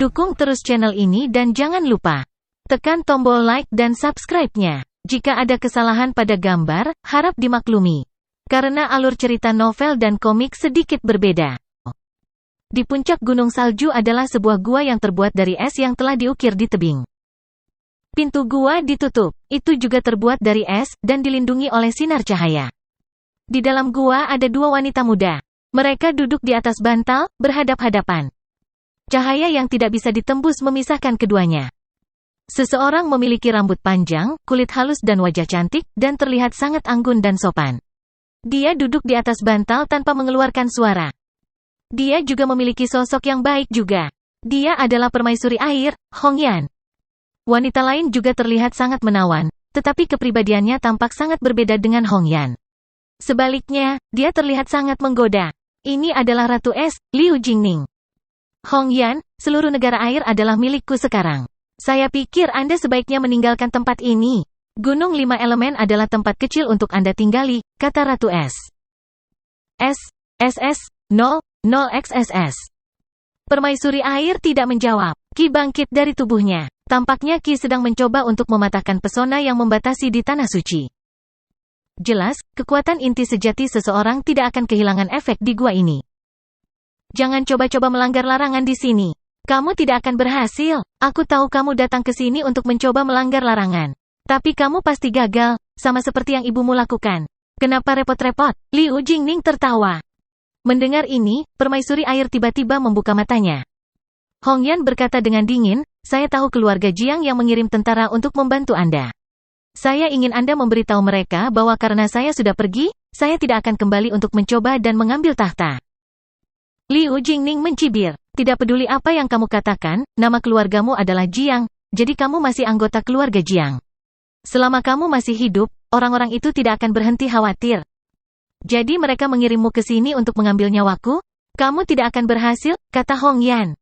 Dukung terus channel ini dan jangan lupa tekan tombol like dan subscribe-nya. Jika ada kesalahan pada gambar, harap dimaklumi. Karena alur cerita novel dan komik sedikit berbeda. Di puncak gunung salju adalah sebuah gua yang terbuat dari es yang telah diukir di tebing. Pintu gua ditutup, itu juga terbuat dari es, dan dilindungi oleh sinar cahaya. Di dalam gua ada dua wanita muda. Mereka duduk di atas bantal, berhadap-hadapan. Cahaya yang tidak bisa ditembus memisahkan keduanya. Seseorang memiliki rambut panjang, kulit halus dan wajah cantik, dan terlihat sangat anggun dan sopan. Dia duduk di atas bantal tanpa mengeluarkan suara. Dia juga memiliki sosok yang baik juga. Dia adalah permaisuri air, Hongyan. Wanita lain juga terlihat sangat menawan, tetapi kepribadiannya tampak sangat berbeda dengan Hongyan. Sebaliknya, dia terlihat sangat menggoda. Ini adalah Ratu Es, Liu Jingning. Hongyan, seluruh negara air adalah milikku sekarang. Saya pikir Anda sebaiknya meninggalkan tempat ini. Gunung 5 Elemen adalah tempat kecil untuk Anda tinggali, kata Ratu Es. SS 0XSS. Permaisuri air tidak menjawab. Qi bangkit dari tubuhnya. Tampaknya Qi sedang mencoba untuk mematahkan pesona yang membatasi di tanah suci. Jelas, kekuatan inti sejati seseorang tidak akan kehilangan efek di gua ini. Jangan coba-coba melanggar larangan di sini. Kamu tidak akan berhasil. Aku tahu kamu datang ke sini untuk mencoba melanggar larangan. Tapi kamu pasti gagal, sama seperti yang ibumu lakukan. Kenapa repot-repot? Liu Jingning tertawa. Mendengar ini, permaisuri air tiba-tiba membuka matanya. Hongyan berkata dengan dingin, saya tahu keluarga Jiang yang mengirim tentara untuk membantu Anda. Saya ingin Anda memberitahu mereka bahwa karena saya sudah pergi, saya tidak akan kembali untuk mencoba dan mengambil tahta. Liu Jingning mencibir. Tidak peduli apa yang kamu katakan, nama keluargamu adalah Jiang, jadi kamu masih anggota keluarga Jiang. Selama kamu masih hidup, orang-orang itu tidak akan berhenti khawatir. Jadi mereka mengirimmu ke sini untuk mengambil nyawaku? Kamu tidak akan berhasil, kata Hongyan.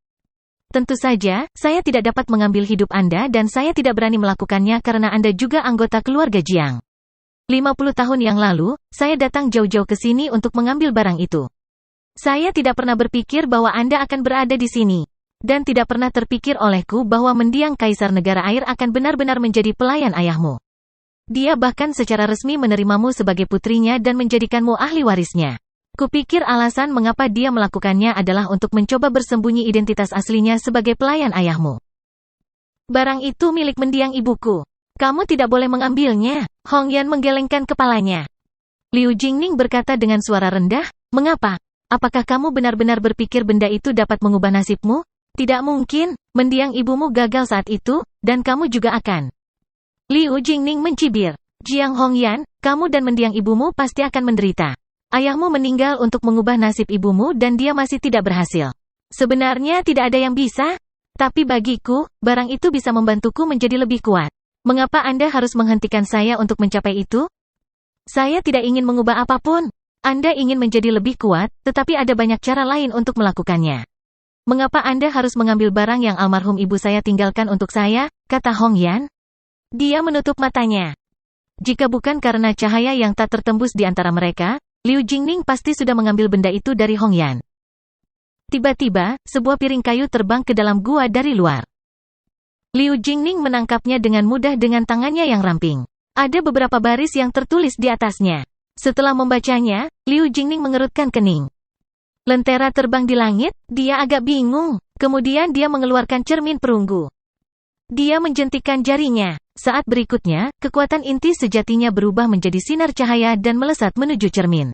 Tentu saja, saya tidak dapat mengambil hidup Anda dan saya tidak berani melakukannya karena Anda juga anggota keluarga Jiang. 50 tahun yang lalu, saya datang jauh-jauh ke sini untuk mengambil barang itu. Saya tidak pernah berpikir bahwa Anda akan berada di sini. Dan tidak pernah terpikir olehku bahwa mendiang Kaisar Negara Air akan benar-benar menjadi pelayan ayahmu. Dia bahkan secara resmi menerimamu sebagai putrinya dan menjadikanmu ahli warisnya. Kupikir alasan mengapa dia melakukannya adalah untuk mencoba bersembunyi identitas aslinya sebagai pelayan ayahmu. Barang itu milik mendiang ibuku. Kamu tidak boleh mengambilnya. Hongyan menggelengkan kepalanya. Liu Jingning berkata dengan suara rendah, mengapa? Apakah kamu benar-benar berpikir benda itu dapat mengubah nasibmu? Tidak mungkin, mendiang ibumu gagal saat itu, dan kamu juga akan. Liu Jingning mencibir. Jiang Hongyan, kamu dan mendiang ibumu pasti akan menderita. Ayahmu meninggal untuk mengubah nasib ibumu dan dia masih tidak berhasil. Sebenarnya tidak ada yang bisa. Tapi bagiku, barang itu bisa membantuku menjadi lebih kuat. Mengapa Anda harus menghentikan saya untuk mencapai itu? Saya tidak ingin mengubah apapun. Anda ingin menjadi lebih kuat, tetapi ada banyak cara lain untuk melakukannya. Mengapa Anda harus mengambil barang yang almarhum ibu saya tinggalkan untuk saya, kata Hongyan? Dia menutup matanya. Jika bukan karena cahaya yang tak tertembus di antara mereka, Liu Jingning pasti sudah mengambil benda itu dari Hongyan. Tiba-tiba, sebuah piring kayu terbang ke dalam gua dari luar. Liu Jingning menangkapnya dengan mudah dengan tangannya yang ramping. Ada beberapa baris yang tertulis di atasnya. Setelah membacanya, Liu Jingning mengerutkan kening. Lentera terbang di langit, dia agak bingung. Kemudian dia mengeluarkan cermin perunggu. Dia menjentikkan jarinya. Saat berikutnya, kekuatan inti sejatinya berubah menjadi sinar cahaya dan melesat menuju cermin.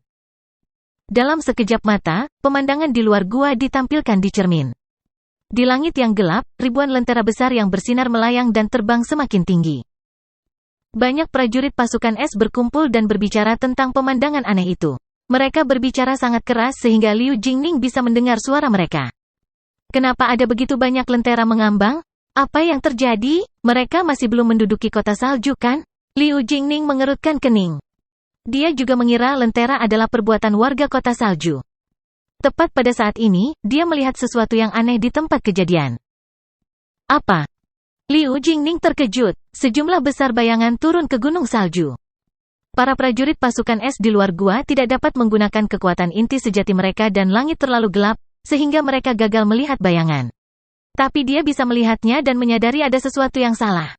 Dalam sekejap mata, pemandangan di luar gua ditampilkan di cermin. Di langit yang gelap, ribuan lentera besar yang bersinar melayang dan terbang semakin tinggi. Banyak prajurit pasukan es berkumpul dan berbicara tentang pemandangan aneh itu. Mereka berbicara sangat keras sehingga Liu Jingning bisa mendengar suara mereka. Kenapa ada begitu banyak lentera mengambang? Apa yang terjadi? Mereka masih belum menduduki kota salju kan? Liu Jingning mengerutkan kening. Dia juga mengira lentera adalah perbuatan warga kota salju. Tepat pada saat ini, dia melihat sesuatu yang aneh di tempat kejadian. Apa? Liu Jingning terkejut. Sejumlah besar bayangan turun ke gunung salju. Para prajurit pasukan es di luar gua tidak dapat menggunakan kekuatan inti sejati mereka dan langit terlalu gelap, sehingga mereka gagal melihat bayangan. Tapi dia bisa melihatnya dan menyadari ada sesuatu yang salah.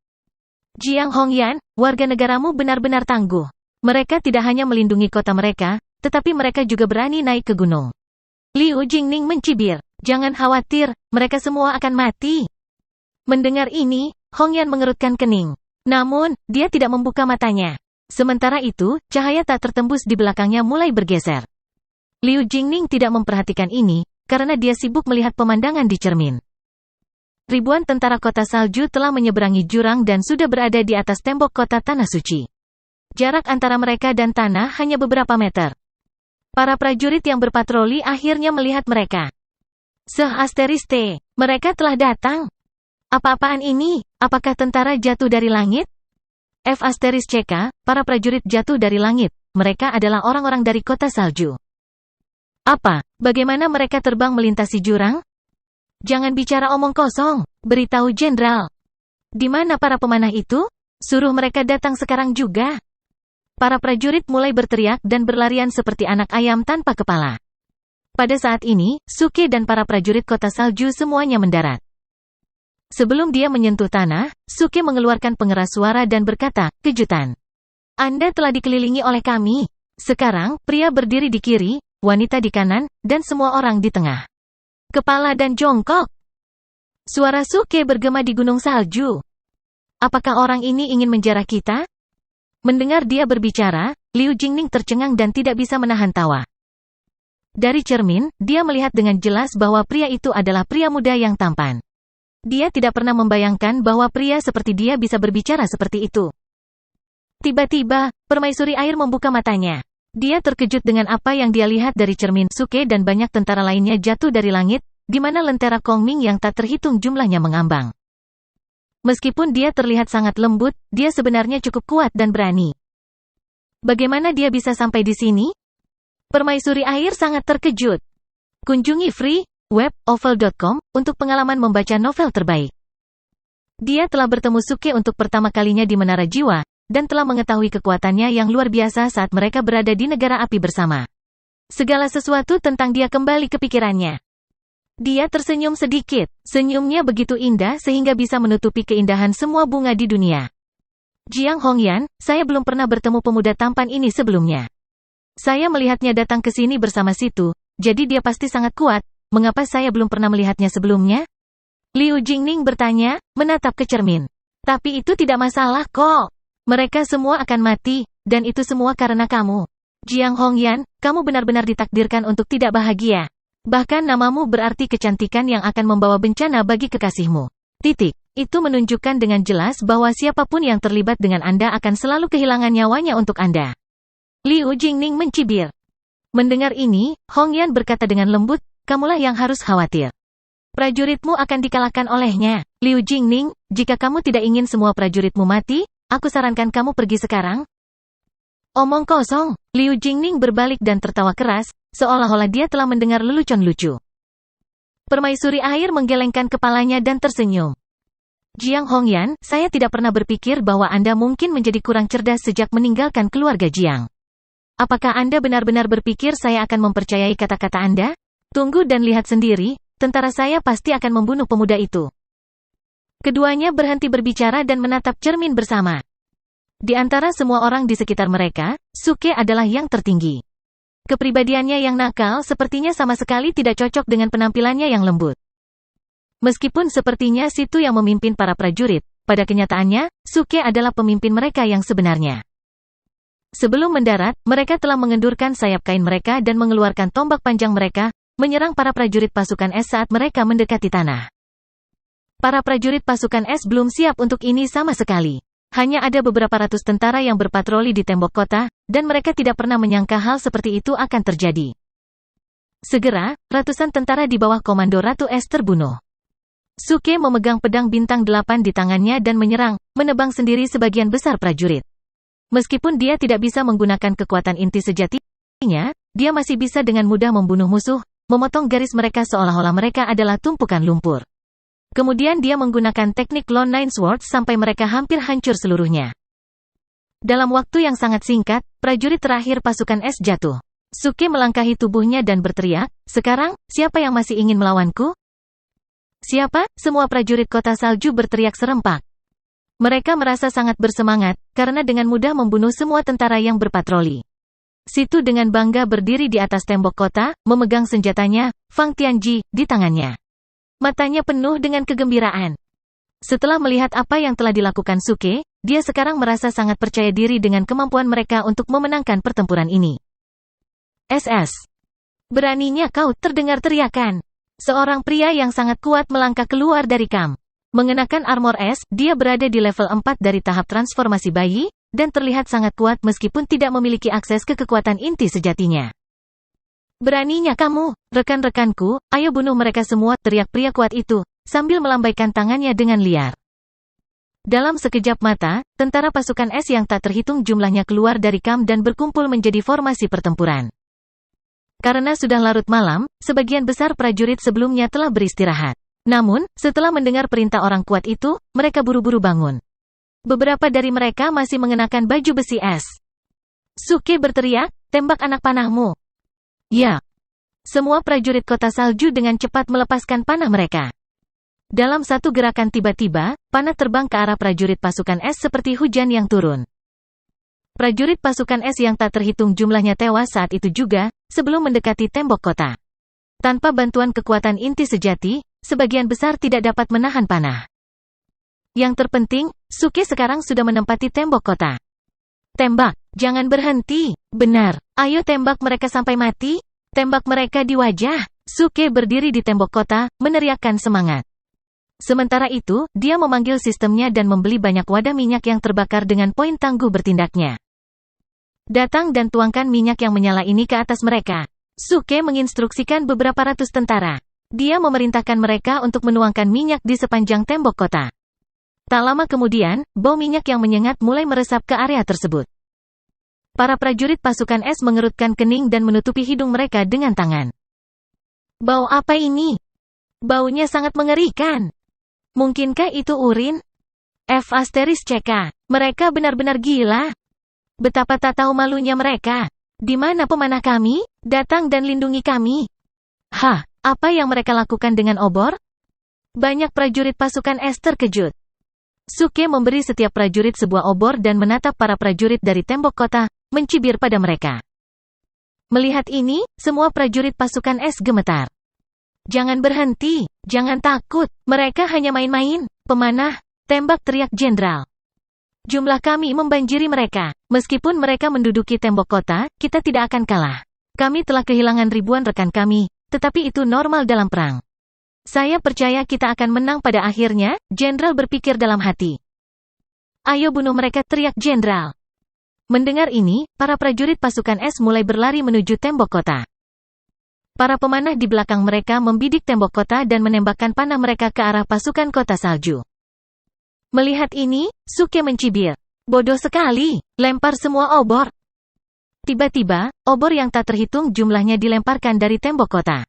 Jiang Hongyan, warga negaramu benar-benar tangguh. Mereka tidak hanya melindungi kota mereka, tetapi mereka juga berani naik ke gunung. Liu Jingning mencibir. Jangan khawatir, mereka semua akan mati. Mendengar ini, Hongyan mengerutkan kening. Namun, dia tidak membuka matanya. Sementara itu, cahaya tak tertembus di belakangnya mulai bergeser. Liu Jingning tidak memperhatikan ini, karena dia sibuk melihat pemandangan di cermin. Ribuan tentara kota salju telah menyeberangi jurang dan sudah berada di atas tembok kota Tanah Suci. Jarak antara mereka dan tanah hanya beberapa meter. Para prajurit yang berpatroli akhirnya melihat mereka. Mereka telah datang. Apa-apaan ini? Apakah tentara jatuh dari langit? CK, para prajurit jatuh dari langit. Mereka adalah orang-orang dari kota salju. Apa? Bagaimana mereka terbang melintasi jurang? Jangan bicara omong kosong. Beritahu jenderal. Di mana para pemanah itu? Suruh mereka datang sekarang juga. Para prajurit mulai berteriak dan berlarian seperti anak ayam tanpa kepala. Pada saat ini, Suke dan para prajurit kota salju semuanya mendarat. Sebelum dia menyentuh tanah, Suke mengeluarkan pengeras suara dan berkata, kejutan. Anda telah dikelilingi oleh kami. Sekarang, pria berdiri di kiri, wanita di kanan, dan semua orang di tengah. Kepala dan jongkok. Suara Suke bergema di gunung salju. Apakah orang ini ingin menjarah kita? Mendengar dia berbicara, Liu Jingning tercengang dan tidak bisa menahan tawa. Dari cermin, dia melihat dengan jelas bahwa pria itu adalah pria muda yang tampan. Dia tidak pernah membayangkan bahwa pria seperti dia bisa berbicara seperti itu. Tiba-tiba, permaisuri air membuka matanya. Dia terkejut dengan apa yang dia lihat dari cermin Suke dan banyak tentara lainnya jatuh dari langit, di mana lentera Kongming yang tak terhitung jumlahnya mengambang. Meskipun dia terlihat sangat lembut, dia sebenarnya cukup kuat dan berani. Bagaimana dia bisa sampai di sini? Permaisuri air sangat terkejut. Kunjungi freewebovel.com untuk pengalaman membaca novel terbaik. Dia telah bertemu Suke untuk pertama kalinya di Menara Jiwa, dan telah mengetahui kekuatannya yang luar biasa saat mereka berada di negara api bersama. Segala sesuatu tentang dia kembali ke pikirannya. Dia tersenyum sedikit. Senyumnya begitu indah sehingga bisa menutupi keindahan semua bunga di dunia. Jiang Hongyan, saya belum pernah bertemu pemuda tampan ini sebelumnya. Saya melihatnya datang ke sini bersama situ, jadi dia pasti sangat kuat. Mengapa saya belum pernah melihatnya sebelumnya? Liu Jingning bertanya, menatap ke cermin. Tapi itu tidak masalah kok. Mereka semua akan mati, dan itu semua karena kamu. Jiang Hongyan, kamu benar-benar ditakdirkan untuk tidak bahagia. Bahkan namamu berarti kecantikan yang akan membawa bencana bagi kekasihmu. Titik. Itu menunjukkan dengan jelas bahwa siapapun yang terlibat dengan Anda akan selalu kehilangan nyawanya untuk Anda. Liu Jingning mencibir. Mendengar ini, Hongyan berkata dengan lembut, kamulah yang harus khawatir. Prajuritmu akan dikalahkan olehnya. Liu Jingning, jika kamu tidak ingin semua prajuritmu mati, aku sarankan kamu pergi sekarang. Omong kosong. Liu Jingning berbalik dan tertawa keras, seolah-olah dia telah mendengar lelucon lucu. Permaisuri air menggelengkan kepalanya dan tersenyum. Jiang Hongyan, saya tidak pernah berpikir bahwa Anda mungkin menjadi kurang cerdas sejak meninggalkan keluarga Jiang. Apakah Anda benar-benar berpikir saya akan mempercayai kata-kata Anda? Tunggu dan lihat sendiri, tentara saya pasti akan membunuh pemuda itu. Keduanya berhenti berbicara dan menatap cermin bersama. Di antara semua orang di sekitar mereka, Suke adalah yang tertinggi. Kepribadiannya yang nakal sepertinya sama sekali tidak cocok dengan penampilannya yang lembut. Meskipun sepertinya situ yang memimpin para prajurit, pada kenyataannya, Suke adalah pemimpin mereka yang sebenarnya. Sebelum mendarat, mereka telah mengendurkan sayap kain mereka dan mengeluarkan tombak panjang mereka, menyerang para prajurit pasukan es saat mereka mendekati tanah. Para prajurit pasukan es belum siap untuk ini sama sekali. Hanya ada beberapa ratus tentara yang berpatroli di tembok kota, dan mereka tidak pernah menyangka hal seperti itu akan terjadi. Segera, ratusan tentara di bawah komando Ratu Es terbunuh. Suke memegang pedang bintang 8 di tangannya dan menyerang, menebang sendiri sebagian besar prajurit. Meskipun dia tidak bisa menggunakan kekuatan inti sejatinya, dia masih bisa dengan mudah membunuh musuh, memotong garis mereka seolah-olah mereka adalah tumpukan lumpur. Kemudian dia menggunakan teknik Lone Nine Swords sampai mereka hampir hancur seluruhnya. Dalam waktu yang sangat singkat, prajurit terakhir pasukan es jatuh. Suke melangkahi tubuhnya dan berteriak, sekarang, siapa yang masih ingin melawanku? Siapa? Semua prajurit kota salju berteriak serempak. Mereka merasa sangat bersemangat, karena dengan mudah membunuh semua tentara yang berpatroli. Situ dengan bangga berdiri di atas tembok kota, memegang senjatanya, Fang Tianji, di tangannya. Matanya penuh dengan kegembiraan. Setelah melihat apa yang telah dilakukan Suke, dia sekarang merasa sangat percaya diri dengan kemampuan mereka untuk memenangkan pertempuran ini. SS. Beraninya kau, terdengar teriakan. Seorang pria yang sangat kuat melangkah keluar dari kamp. Mengenakan armor es, dia berada di level 4 dari tahap transformasi bayi, dan terlihat sangat kuat meskipun tidak memiliki akses ke kekuatan inti sejatinya. Beraninya kamu, rekan-rekanku, ayo bunuh mereka semua, teriak pria kuat itu, sambil melambaikan tangannya dengan liar. Dalam sekejap mata, tentara pasukan es yang tak terhitung jumlahnya keluar dari kamp dan berkumpul menjadi formasi pertempuran. Karena sudah larut malam, sebagian besar prajurit sebelumnya telah beristirahat. Namun, setelah mendengar perintah orang kuat itu, mereka buru-buru bangun. Beberapa dari mereka masih mengenakan baju besi es. Suke berteriak, tembak anak panahmu. Ya. Semua prajurit kota salju dengan cepat melepaskan panah mereka. Dalam satu gerakan tiba-tiba, panah terbang ke arah prajurit pasukan es seperti hujan yang turun. Prajurit pasukan es yang tak terhitung jumlahnya tewas saat itu juga, sebelum mendekati tembok kota. Tanpa bantuan kekuatan inti sejati, sebagian besar tidak dapat menahan panah. Yang terpenting, Suke sekarang sudah menempati tembok kota. Tembak, jangan berhenti, benar, ayo tembak mereka sampai mati, tembak mereka di wajah. Suke berdiri di tembok kota, meneriakkan semangat. Sementara itu, dia memanggil sistemnya dan membeli banyak wadah minyak yang terbakar dengan poin tangguh bertindaknya. Datang dan tuangkan minyak yang menyala ini ke atas mereka. Suke menginstruksikan beberapa ratus tentara. Dia memerintahkan mereka untuk menuangkan minyak di sepanjang tembok kota. Tak lama kemudian, bau minyak yang menyengat mulai meresap ke area tersebut. Para prajurit pasukan es mengerutkan kening dan menutupi hidung mereka dengan tangan. Bau apa ini? Baunya sangat mengerikan. Mungkinkah itu urin? F***CK. Mereka benar-benar gila. Betapa tak tahu malunya mereka. Di mana pemanah kami? Datang dan lindungi kami. Hah, apa yang mereka lakukan dengan obor? Banyak prajurit pasukan es terkejut. Suke memberi setiap prajurit sebuah obor dan menatap para prajurit dari tembok kota, mencibir pada mereka. Melihat ini, semua prajurit pasukan es gemetar. Jangan berhenti, jangan takut, mereka hanya main-main, pemanah, tembak, teriak jenderal. Jumlah kami membanjiri mereka. Meskipun mereka menduduki tembok kota, kita tidak akan kalah. Kami telah kehilangan ribuan rekan kami, tetapi itu normal dalam perang. Saya percaya kita akan menang pada akhirnya, jenderal berpikir dalam hati. Ayo bunuh mereka, teriak jenderal. Mendengar ini, para prajurit pasukan es mulai berlari menuju tembok kota. Para pemanah di belakang mereka membidik tembok kota dan menembakkan panah mereka ke arah pasukan kota salju. Melihat ini, Suke mencibir. Bodoh sekali, lempar semua obor. Tiba-tiba, obor yang tak terhitung jumlahnya dilemparkan dari tembok kota.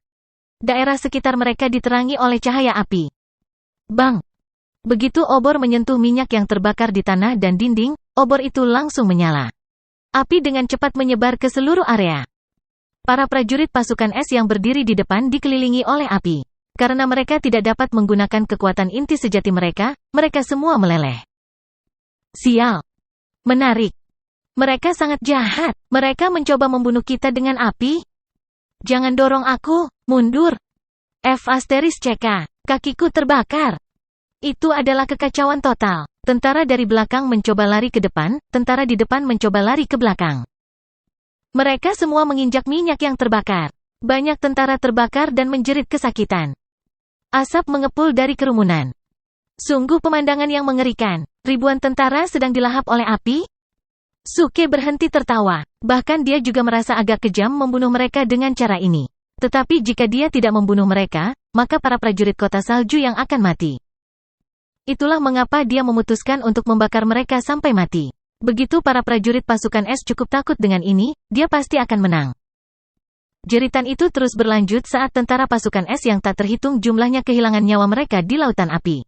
Daerah sekitar mereka diterangi oleh cahaya api. Bang! Begitu obor menyentuh minyak yang terbakar di tanah dan dinding, obor itu langsung menyala. Api dengan cepat menyebar ke seluruh area. Para prajurit pasukan es yang berdiri di depan dikelilingi oleh api. Karena mereka tidak dapat menggunakan kekuatan inti sejati mereka, mereka semua meleleh. Sial. Menarik. Mereka sangat jahat. Mereka mencoba membunuh kita dengan api. Jangan dorong aku, mundur. F***CK. Kakiku terbakar. Itu adalah kekacauan total. Tentara dari belakang mencoba lari ke depan, tentara di depan mencoba lari ke belakang. Mereka semua menginjak minyak yang terbakar. Banyak tentara terbakar dan menjerit kesakitan. Asap mengepul dari kerumunan. Sungguh pemandangan yang mengerikan. Ribuan tentara sedang dilahap oleh api. Suke berhenti tertawa. Bahkan dia juga merasa agak kejam membunuh mereka dengan cara ini. Tetapi jika dia tidak membunuh mereka, maka para prajurit kota salju yang akan mati. Itulah mengapa dia memutuskan untuk membakar mereka sampai mati. Begitu para prajurit pasukan es cukup takut dengan ini, dia pasti akan menang. Jeritan itu terus berlanjut saat tentara pasukan es yang tak terhitung jumlahnya kehilangan nyawa mereka di lautan api.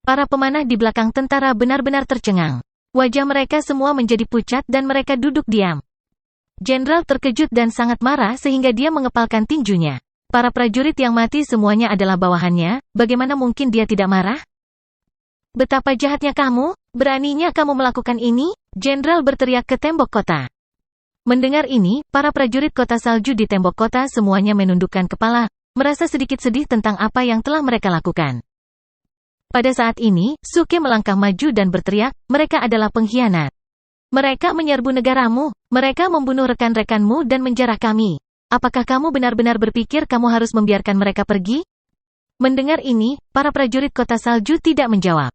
Para pemanah di belakang tentara benar-benar tercengang. Wajah mereka semua menjadi pucat dan mereka duduk diam. Jenderal terkejut dan sangat marah sehingga dia mengepalkan tinjunya. Para prajurit yang mati semuanya adalah bawahannya, bagaimana mungkin dia tidak marah? Betapa jahatnya kamu, beraninya kamu melakukan ini, Jenderal berteriak ke tembok kota. Mendengar ini, para prajurit kota salju di tembok kota semuanya menundukkan kepala, merasa sedikit sedih tentang apa yang telah mereka lakukan. Pada saat ini, Suke melangkah maju dan berteriak, mereka adalah pengkhianat. Mereka menyerbu negaramu, mereka membunuh rekan-rekanmu dan menjarah kami. Apakah kamu benar-benar berpikir kamu harus membiarkan mereka pergi? Mendengar ini, para prajurit kota salju tidak menjawab.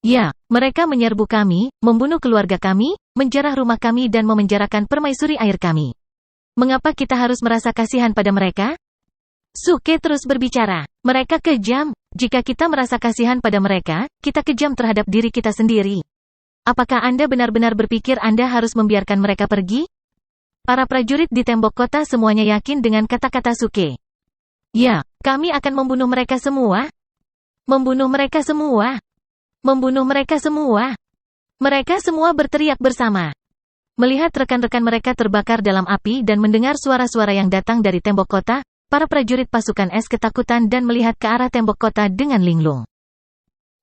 Ya, mereka menyerbu kami, membunuh keluarga kami, menjarah rumah kami dan memenjarakan permaisuri air kami. Mengapa kita harus merasa kasihan pada mereka? Suke terus berbicara. Mereka kejam. Jika kita merasa kasihan pada mereka, kita kejam terhadap diri kita sendiri. Apakah Anda benar-benar berpikir Anda harus membiarkan mereka pergi? Para prajurit di tembok kota semuanya yakin dengan kata-kata Suke. Ya, kami akan membunuh mereka semua. Membunuh mereka semua. Membunuh mereka semua. Mereka semua berteriak bersama. Melihat rekan-rekan mereka terbakar dalam api dan mendengar suara-suara yang datang dari tembok kota, para prajurit pasukan es ketakutan dan melihat ke arah tembok kota dengan linglung.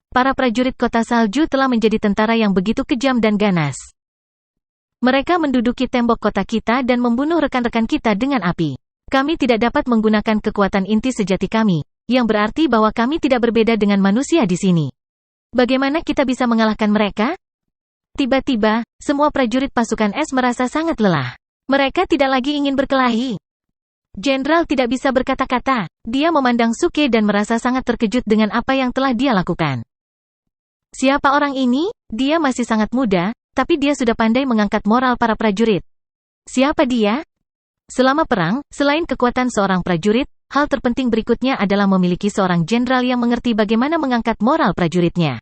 Para prajurit kota salju telah menjadi tentara yang begitu kejam dan ganas. Mereka menduduki tembok kota kita dan membunuh rekan-rekan kita dengan api. Kami tidak dapat menggunakan kekuatan inti sejati kami, yang berarti bahwa kami tidak berbeda dengan manusia di sini. Bagaimana kita bisa mengalahkan mereka? Tiba-tiba, semua prajurit pasukan es merasa sangat lelah. Mereka tidak lagi ingin berkelahi. Jenderal tidak bisa berkata-kata. Dia memandang Suke dan merasa sangat terkejut dengan apa yang telah dia lakukan. Siapa orang ini? Dia masih sangat muda, tapi dia sudah pandai mengangkat moral para prajurit. Siapa dia? Selama perang, selain kekuatan seorang prajurit, hal terpenting berikutnya adalah memiliki seorang jenderal yang mengerti bagaimana mengangkat moral prajuritnya.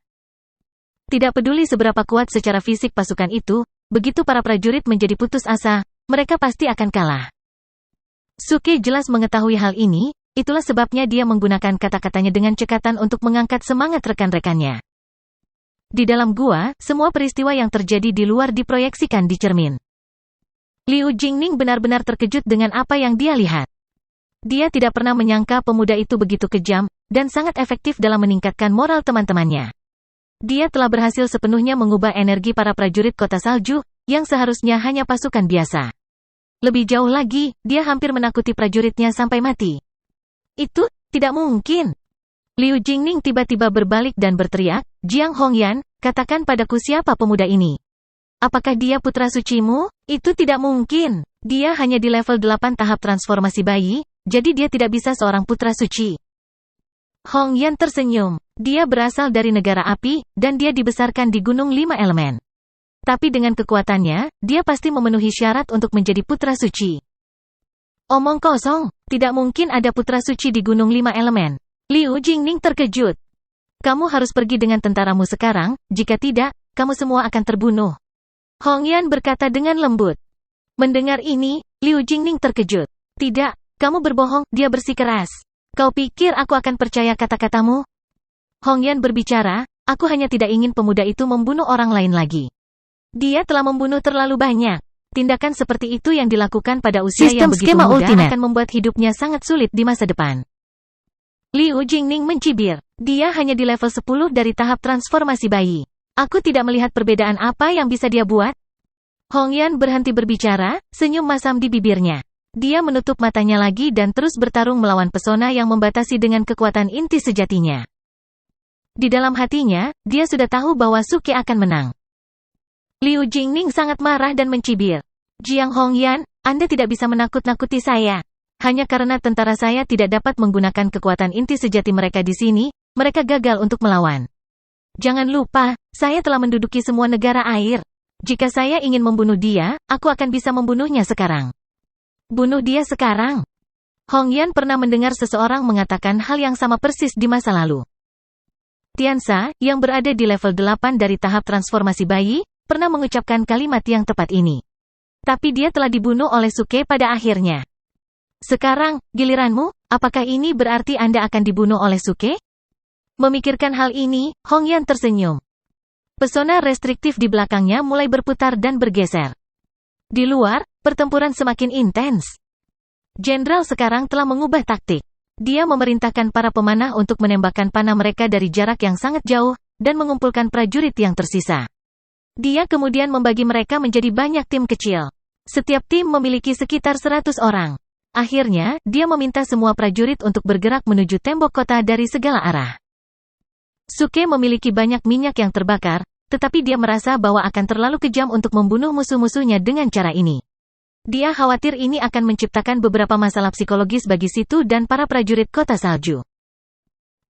Tidak peduli seberapa kuat secara fisik pasukan itu, begitu para prajurit menjadi putus asa, mereka pasti akan kalah. Suke jelas mengetahui hal ini, itulah sebabnya dia menggunakan kata-katanya dengan cekatan untuk mengangkat semangat rekan-rekannya. Di dalam gua, semua peristiwa yang terjadi di luar diproyeksikan di cermin. Liu Jingning benar-benar terkejut dengan apa yang dia lihat. Dia tidak pernah menyangka pemuda itu begitu kejam, dan sangat efektif dalam meningkatkan moral teman-temannya. Dia telah berhasil sepenuhnya mengubah energi para prajurit kota salju, yang seharusnya hanya pasukan biasa. Lebih jauh lagi, dia hampir menakuti prajuritnya sampai mati. Itu tidak mungkin. Liu Jingning tiba-tiba berbalik dan berteriak, Jiang Hongyan, katakan padaku siapa pemuda ini. Apakah dia putra sucimu? Itu tidak mungkin. Dia hanya di level 8 tahap transformasi bayi, jadi dia tidak bisa seorang putra suci. Hongyan tersenyum. Dia berasal dari negara api, dan dia dibesarkan di Gunung 5 Elemen. Tapi dengan kekuatannya, dia pasti memenuhi syarat untuk menjadi putra suci. Omong kosong, tidak mungkin ada putra suci di Gunung 5 Elemen. Liu Jingning terkejut. Kamu harus pergi dengan tentaramu sekarang, jika tidak, kamu semua akan terbunuh. Hongyan berkata dengan lembut. Mendengar ini, Liu Jingning terkejut. Tidak, kamu berbohong, dia bersikeras. Kau pikir aku akan percaya kata-katamu? Hongyan berbicara, aku hanya tidak ingin pemuda itu membunuh orang lain lagi. Dia telah membunuh terlalu banyak. Tindakan seperti itu yang dilakukan pada usia yang begitu muda akan membuat hidupnya sangat sulit di masa depan. Liu Jingning mencibir. Dia hanya di level 10 dari tahap transformasi bayi. Aku tidak melihat perbedaan apa yang bisa dia buat. Hongyan berhenti berbicara, senyum masam di bibirnya. Dia menutup matanya lagi dan terus bertarung melawan pesona yang membatasi dengan kekuatan inti sejatinya. Di dalam hatinya, dia sudah tahu bahwa Suke akan menang. Liu Jingning sangat marah dan mencibir. Jiang Hongyan, Anda tidak bisa menakut-nakuti saya. Hanya karena tentara saya tidak dapat menggunakan kekuatan inti sejati mereka di sini, mereka gagal untuk melawan. Jangan lupa, saya telah menduduki semua negara air. Jika saya ingin membunuh dia, aku akan bisa membunuhnya sekarang. Bunuh dia sekarang. Hongyan pernah mendengar seseorang mengatakan hal yang sama persis di masa lalu. Tianxa, yang berada di level 8 dari tahap transformasi bayi, pernah mengucapkan kalimat yang tepat ini. Tapi dia telah dibunuh oleh Suke pada akhirnya. Sekarang, giliranmu, apakah ini berarti Anda akan dibunuh oleh Suke? Memikirkan hal ini, Hongyan tersenyum. Pesona restriktif di belakangnya mulai berputar dan bergeser. Di luar, pertempuran semakin intens. Jenderal sekarang telah mengubah taktik. Dia memerintahkan para pemanah untuk menembakkan panah mereka dari jarak yang sangat jauh, dan mengumpulkan prajurit yang tersisa. Dia kemudian membagi mereka menjadi banyak tim kecil. Setiap tim memiliki sekitar 100 orang. Akhirnya, dia meminta semua prajurit untuk bergerak menuju tembok kota dari segala arah. Suke memiliki banyak minyak yang terbakar, tetapi dia merasa bahwa akan terlalu kejam untuk membunuh musuh-musuhnya dengan cara ini. Dia khawatir ini akan menciptakan beberapa masalah psikologis bagi Situ dan para prajurit kota salju.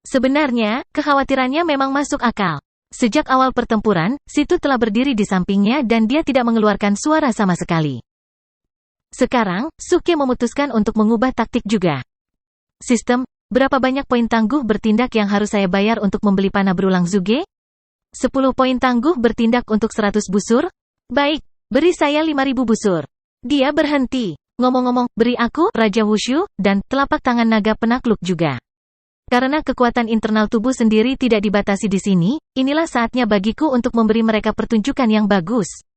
Sebenarnya, kekhawatirannya memang masuk akal. Sejak awal pertempuran, Situ telah berdiri di sampingnya dan dia tidak mengeluarkan suara sama sekali. Sekarang, Suke memutuskan untuk mengubah taktik juga. Sistem, berapa banyak poin tangguh bertindak yang harus saya bayar untuk membeli panah berulang Zuge? 10 poin tangguh bertindak untuk 100 busur? Baik, beri saya 5.000 busur. Dia berhenti. Ngomong-ngomong, beri aku, Raja Wushu, dan telapak tangan naga penakluk juga. Karena kekuatan internal tubuh sendiri tidak dibatasi di sini, inilah saatnya bagiku untuk memberi mereka pertunjukan yang bagus.